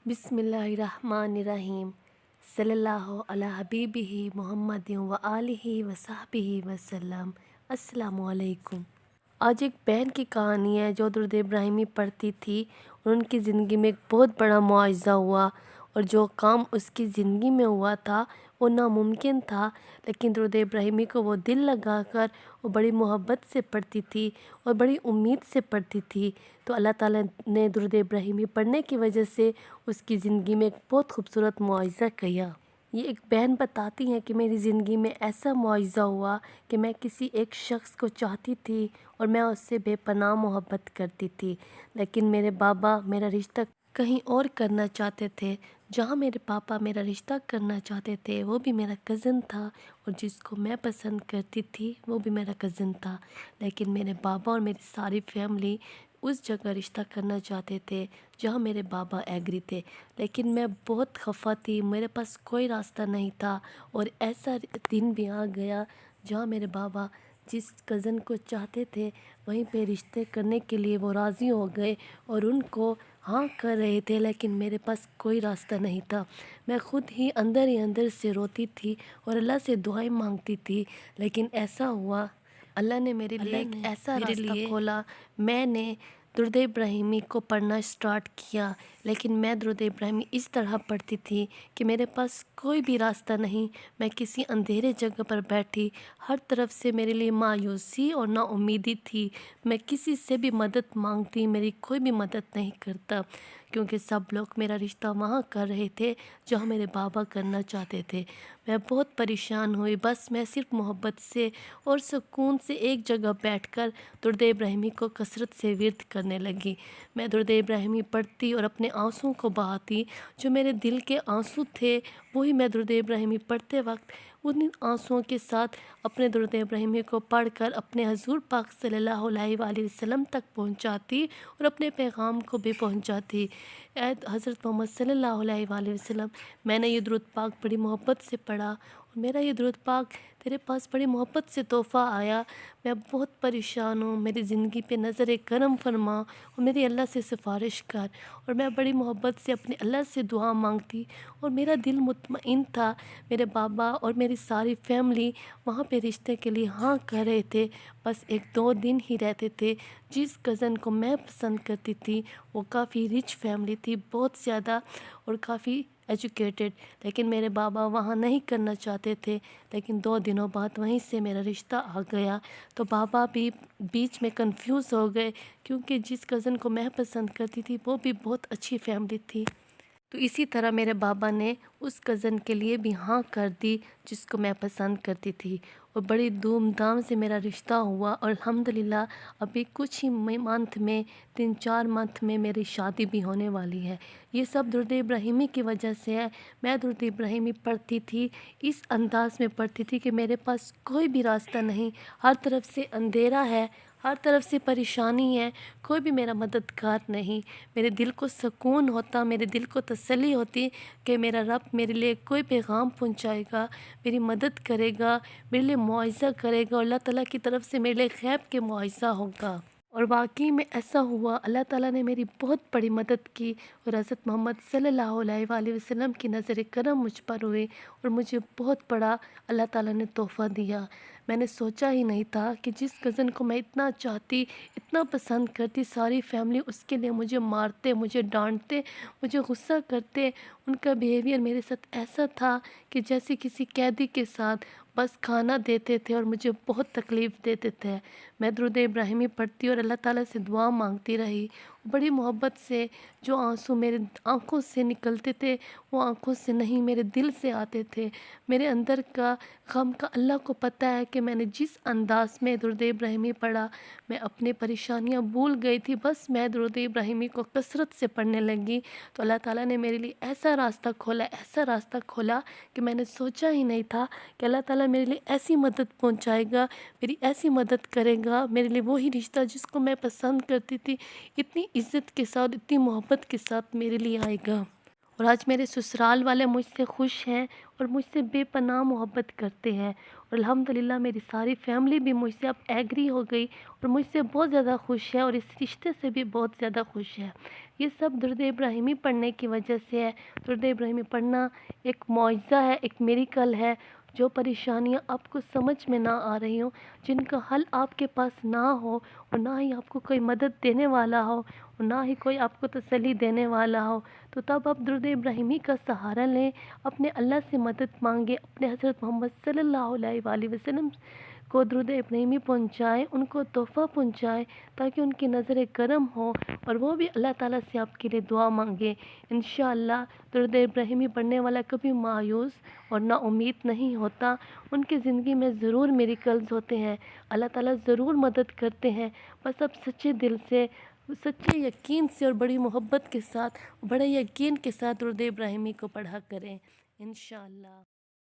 बिस्मिल्लाहिर्रहमानिर्रहीम सल्लल्लाहु अला हबीबिही मुहम्मदिन व आलिही व सहबिही वसल्लम। अस्सलामु अलैकुम। आज एक बहन की कहानी है जो दुरूद इब्राहिमी पढ़ती थी और उनकी ज़िंदगी में एक बहुत बड़ा मुआजिज़ा हुआ, और जो काम उसकी ज़िंदगी में हुआ था वो नामुमकिन था, लेकिन दुरूद इब्राहिमी को वो दिल लगाकर वो बड़ी मोहब्बत से पढ़ती थी और बड़ी उम्मीद से पढ़ती थी। तो अल्लाह ताला ने दुरूद इब्राहिमी पढ़ने की वजह से उसकी ज़िंदगी में एक बहुत खूबसूरत मुआजिज़ा किया। ये एक बहन बताती हैं कि मेरी ज़िंदगी में ऐसा मुआजिज़ा हुआ कि मैं किसी एक शख्स को चाहती थी और मैं उससे बेपनाह मोहब्बत करती थी, लेकिन मेरे बाबा मेरा रिश्ता कहीं और करना चाहते थे। जहाँ मेरे पापा मेरा रिश्ता करना चाहते थे वो भी मेरा कज़न था, और जिसको मैं पसंद करती थी वो भी मेरा कज़न था, लेकिन मेरे बाबा और मेरी सारी फैमिली उस जगह रिश्ता करना चाहते थे जहाँ मेरे बाबा एग्री थे। लेकिन मैं बहुत खफा थी, मेरे पास कोई रास्ता नहीं था, और ऐसा दिन भी आ गया जहाँ मेरे बाबा जिस कज़न को चाहते थे वहीं पे रिश्ते करने के लिए वो राज़ी हो गए और उनको हाँ कर रहे थे, लेकिन मेरे पास कोई रास्ता नहीं था। मैं ख़ुद ही अंदर से रोती थी और अल्लाह से दुआएं मांगती थी, लेकिन ऐसा हुआ अल्लाह ने मेरे लिए एक ऐसा रास्ता खोला। मैंने दुरूद इब्राहिमी को पढ़ना स्टार्ट किया, लेकिन मैं दुरूद इब्राहिमी इस तरह पढ़ती थी कि मेरे पास कोई भी रास्ता नहीं। मैं किसी अंधेरे जगह पर बैठी, हर तरफ से मेरे लिए मायूसी और नाउम्मीदी थी। मैं किसी से भी मदद मांगती, मेरी कोई भी मदद नहीं करता, क्योंकि सब लोग मेरा रिश्ता वहाँ कर रहे थे जहाँ मेरे बाबा करना चाहते थे। मैं बहुत परेशान हुई, बस मैं सिर्फ मोहब्बत से और सुकून से एक जगह बैठकर दुरूद इब्राहिमी को कसरत से विर्द करने लगी। मैं दुरूद इब्राहिमी पढ़ती और अपने आंसुओं को बहाती। जो मेरे दिल के आंसू थे वही मैं दुरूद इब्राहिमी पढ़ते वक्त उन आंसुओं के साथ अपने दुरूद इब्राहिमी को पढ़कर अपने हजूर पाक सल्लल्लाहु अलैहि वसल्लम तक पहुंचाती और अपने पैगाम को भी पहुंचाती। ऐ हज़रत मोहम्मद सल्लल्लाहु अलैहि वसल्लम, मैंने ये दुरूद पाक बड़ी मोहब्बत से पढ़ा और मेरा ये दुरूद पाक तेरे पास बड़ी मोहब्बत से तोहफ़ा आया। मैं बहुत परेशान हूँ, मेरी ज़िंदगी पे नज़र करम फरमा और मेरी अल्लाह से सिफारिश कर। और मैं बड़ी मोहब्बत से अपने अल्लाह से दुआ मांगती और मेरा दिल मुतमईन था। मेरे बाबा और मेरी सारी फैमिली वहाँ पे रिश्ते के लिए हाँ कर रहे थे, बस 1-2 दिन ही रहते थे। जिस कज़न को मैं पसंद करती थी वो काफ़ी रिच फैमिली थी, बहुत ज़्यादा, और काफ़ी एजुकेटेड, लेकिन मेरे बाबा वहाँ नहीं करना चाहते थे। लेकिन 2 दिनों बाद वहीं से मेरा रिश्ता आ गया, तो बाबा भी बीच में कंफ्यूज हो गए, क्योंकि जिस कज़न को मैं पसंद करती थी वो भी बहुत अच्छी फैमिली थी। तो इसी तरह मेरे बाबा ने उस कज़न के लिए भी हाँ कर दी जिसको मैं पसंद करती थी, और बड़ी धूमधाम से मेरा रिश्ता हुआ। और अल्हम्दुलिल्लाह अभी कुछ ही मंथ में, 3-4 मंथ में मेरी शादी भी होने वाली है। ये सब दुरूद इब्राहिमी की वजह से है। मैं दुरूद इब्राहिमी पढ़ती थी, इस अंदाज़ में पढ़ती थी कि मेरे पास कोई भी रास्ता नहीं, हर तरफ से अंधेरा है, हर तरफ से परेशानी है, कोई भी मेरा मददगार नहीं। मेरे दिल को सुकून होता, मेरे दिल को तसल्ली होती कि मेरा रब मेरे लिए कोई पैगाम पहुंचाएगा, मेरी मदद करेगा, मेरे लिए मुआवज़ा करेगा, और अल्लाह ताला की तरफ से मेरे लिए ग़ैब के मुआवज़ा होगा। और वाकई में ऐसा हुआ, अल्लाह ताला ने मेरी बहुत बड़ी मदद की, और हज़रत मोहम्मद सल्लल्लाहु अलैहि वसल्लम की नज़र करम मुझ पर हुई, और मुझे बहुत बड़ा अल्लाह ताला ने तोहफ़ा दिया। मैंने सोचा ही नहीं था कि जिस कज़न को मैं इतना चाहती, इतना पसंद करती, सारी फैमिली उसके लिए मुझे मारते, मुझे डांटते, मुझे गुस्सा करते। उनका बिहेवियर मेरे साथ ऐसा था कि जैसे किसी कैदी के साथ बस खाना देते थे और मुझे बहुत तकलीफ़ देते थे। मैं दुरूद इब्राहिमी पढ़ती और अल्लाह ताला से दुआ मांगती रही, बड़ी मोहब्बत से। जो आंसू मेरे आँखों से निकलते थे वो आँखों से नहीं, मेरे दिल से आते थे। मेरे अंदर का गम का अल्लाह को पता है कि मैंने जिस अंदाज़ में दुरूद इब्राहिमी पढ़ा, मैं अपनी परेशानियाँ भूल गई थी। बस मैं दुरूद इब्राहिमी को कसरत से पढ़ने लगी, तो अल्लाह ताला ने मेरे लिए ऐसा रास्ता खोला, ऐसा रास्ता खोला कि मैंने सोचा ही नहीं था कि अल्लाह ताला मेरे लिए ऐसी मदद पहुंचाएगा, मेरी ऐसी मदद करेगा, मेरे लिए वही रिश्ता जिसको मैं पसंद करती थी इतनी इज़्ज़त के साथ, इतनी मोहब्बत के साथ मेरे लिए आएगा। اور آج میرے سسرال والے مجھ سے خوش ہیں اور مجھ سے بے پناہ محبت کرتے ہیں، اور الحمدللہ میری ساری فیملی بھی مجھ سے اب ایگری ہو گئی اور مجھ سے بہت زیادہ خوش ہے، اور اس رشتے سے بھی بہت زیادہ خوش ہے۔ یہ سب درود ابراہیمی پڑھنے کی وجہ سے ہے۔ درود ابراہیمی پڑھنا ایک معجزہ ہے، ایک میریکل ہے۔ جو پریشانیاں آپ کو سمجھ میں نہ آ رہی ہوں، جن کا حل آپ کے پاس نہ ہو، اور نہ ہی آپ کو کوئی مدد دینے والا ہو، اور نہ ہی کوئی آپ کو تسلی دینے والا ہو، تو تب آپ درود ابراہیمی کا سہارا لیں، اپنے اللہ سے مدد مانگیں، اپنے حضرت محمد صلی اللہ علیہ وآلہ وسلم کو درود ابراہیمی پہنچائیں، ان کو تحفہ پہنچائیں، تاکہ ان کی نظر کرم ہو اور وہ بھی اللہ تعالیٰ سے آپ کے لیے دعا مانگیں۔ انشاءاللہ درود ابراہیمی پڑھنے والا کبھی مایوس اور نا امید نہیں ہوتا، ان کی زندگی میں ضرور میریکلز ہوتے ہیں، اللہ تعالیٰ ضرور مدد کرتے ہیں۔ بس اب سچے دل سے، سچے یقین سے اور بڑی محبت کے ساتھ، بڑے یقین کے ساتھ درود ابراہیمی کو پڑھا کریں انشاءاللہ۔